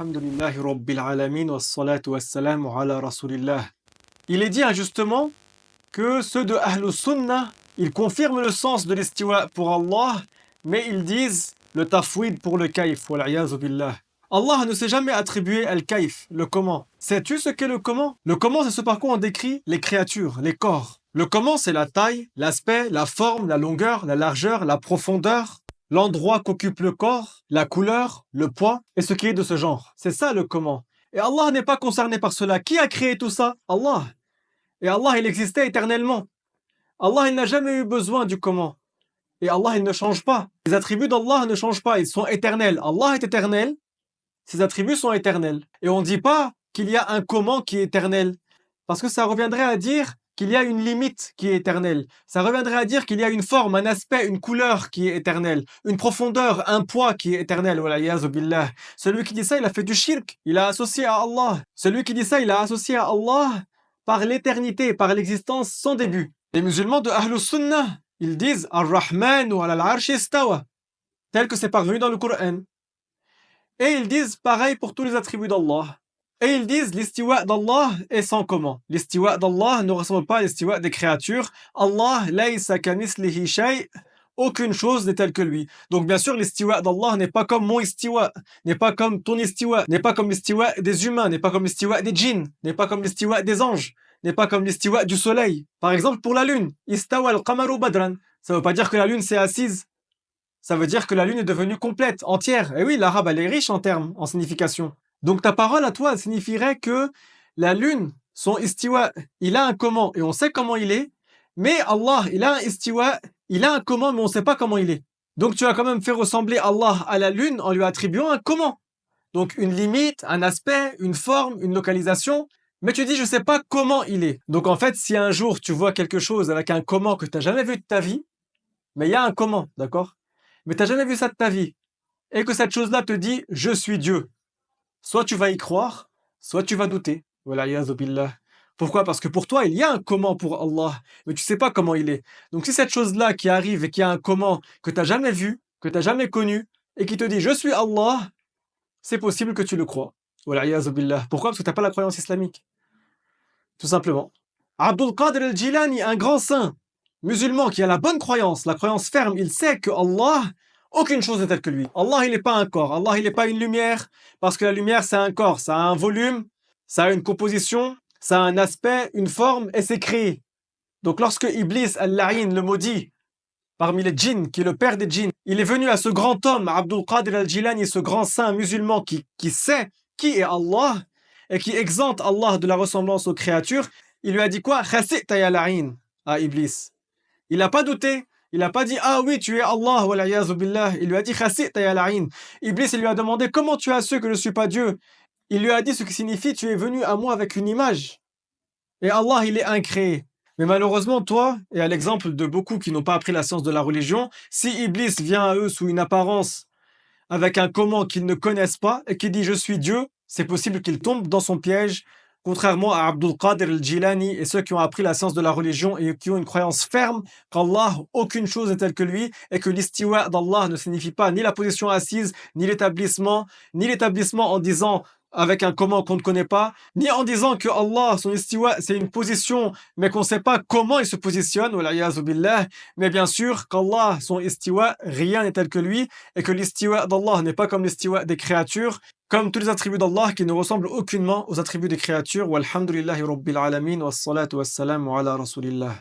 Alhamdulillahi Rabbil Alamin wa salatu wa salamu ala Rasulillah. Il est dit injustement que ceux de Ahlus Sunnah, ils confirment le sens de l'istiwa pour Allah, mais ils disent le tafwid pour le kaif, wal-'iyazu billah. Allah ne s'est jamais attribué al-kaif, le comment. Sais-tu ce qu'est le comment? Le comment, c'est ce par quoi on décrit les créatures, les corps. Le comment, c'est la taille, l'aspect, la forme, la longueur, la largeur, la profondeur, l'endroit qu'occupe le corps, la couleur, le poids, et ce qui est de ce genre. C'est ça le comment. Et Allah n'est pas concerné par cela. Qui a créé tout ça? Allah. Et Allah, il existait éternellement. Allah, il n'a jamais eu besoin du comment. Et Allah, il ne change pas. Les attributs d'Allah ne changent pas, ils sont éternels. Allah est éternel, ses attributs sont éternels. Et on ne dit pas qu'il y a un comment qui est éternel, parce que ça reviendrait à dire qu'il y a une limite qui est éternelle. Ça reviendrait à dire qu'il y a une forme, un aspect, une couleur qui est éternelle, une profondeur, un poids qui est éternel. Wal-'iyazu billah. Celui qui dit ça, il a fait du shirk, il a associé à Allah. Celui qui dit ça, il a associé à Allah par l'éternité, par l'existence sans début. Les musulmans de Ahlus Sunnah, ils disent Ar-Rahman wa al-Arsh istawa, tel que c'est parvenu dans le Coran. Et ils disent pareil pour tous les attributs d'Allah. Et ils disent l'istiwa d'Allah est sans comment. L'istiwa d'Allah ne ressemble pas à l'istiwa des créatures. Allah, laysa kamithlihi shay', aucune chose n'est telle que lui. Donc bien sûr, l'istiwa d'Allah n'est pas comme mon istiwa, n'est pas comme ton istiwa, n'est pas comme l'istiwa des humains, n'est pas comme l'istiwa des djinns, n'est pas comme l'istiwa des anges, n'est pas comme l'istiwa du soleil. Par exemple, pour la lune, istawa al-qamaru badran. Ça ne veut pas dire que la lune s'est assise. Ça veut dire que la lune est devenue complète, entière. Et oui, l'arabe, elle est riche en termes, en signification. Donc ta parole à toi signifierait que la lune, son istiwa, il a un comment et on sait comment il est, mais Allah, il a un istiwa, il a un comment mais on ne sait pas comment il est. Donc tu as quand même fait ressembler Allah à la lune en lui attribuant un comment. Donc une limite, un aspect, une forme, une localisation, mais tu dis je ne sais pas comment il est. Donc en fait, si un jour tu vois quelque chose avec un comment que tu n'as jamais vu de ta vie, mais il y a un comment, d'accord? Mais tu n'as jamais vu ça de ta vie, et que cette chose-là te dit je suis Dieu. Soit tu vas y croire, soit tu vas douter. Wal-'iyazu billah. Pourquoi? Parce que pour toi, il y a un comment pour Allah, mais tu sais pas comment il est. Donc si cette chose-là qui arrive et qui a un comment que tu n'as jamais vu, que tu n'as jamais connu, et qui te dit « je suis Allah », c'est possible que tu le crois. Wal-'iyazu billah. Pourquoi? Parce que tu n'as pas la croyance islamique. Tout simplement. Abdul Qadir al-Jilani, un grand saint musulman qui a la bonne croyance, la croyance ferme, il sait que Allah, aucune chose n'est telle que lui. Allah, il n'est pas un corps. Allah, il n'est pas une lumière. Parce que la lumière, c'est un corps. Ça a un volume, ça a une composition, ça a un aspect, une forme, et c'est créé. Donc lorsque Iblis, al-La'in, le maudit, parmi les djinns, qui est le père des djinns, il est venu à ce grand homme, Abdul Qadir al-Jilani, ce grand saint musulman qui sait qui est Allah, et qui exempte Allah de la ressemblance aux créatures, il lui a dit quoi? Khasita ya la'in, à Iblis. Il n'a pas douté. Il n'a pas dit « Ah oui, tu es Allah, wal-'iyazu billah ». Il lui a dit « Khasita ya la'in ». Iblis, il lui a demandé « Comment tu as su que je ne suis pas Dieu ?» Il lui a dit ce qui signifie « Tu es venu à moi avec une image ». Et Allah, il est incréé. Mais malheureusement, toi, et à l'exemple de beaucoup qui n'ont pas appris la science de la religion, si Iblis vient à eux sous une apparence, avec un comment qu'ils ne connaissent pas, et qui dit « Je suis Dieu », c'est possible qu'ils tombent dans son piège, contrairement à Abdul Qadir al-Jilani et ceux qui ont appris la science de la religion et qui ont une croyance ferme qu'Allah, aucune chose n'est telle que lui et que l'istiwa d'Allah ne signifie pas ni la position assise, ni l'établissement en disant avec un comment qu'on ne connaît pas, ni en disant que Allah, son istiwa, c'est une position, mais qu'on ne sait pas comment il se positionne, wal-'iyazu billah, mais bien sûr qu'Allah, son istiwa, rien n'est tel que lui, et que l'istiwa d'Allah n'est pas comme l'istiwa des créatures, comme tous les attributs d'Allah qui ne ressemblent aucunement aux attributs des créatures. Walhamdulillahi Rabbil Alamin, wassalatu wassalamu ala Rasulillah.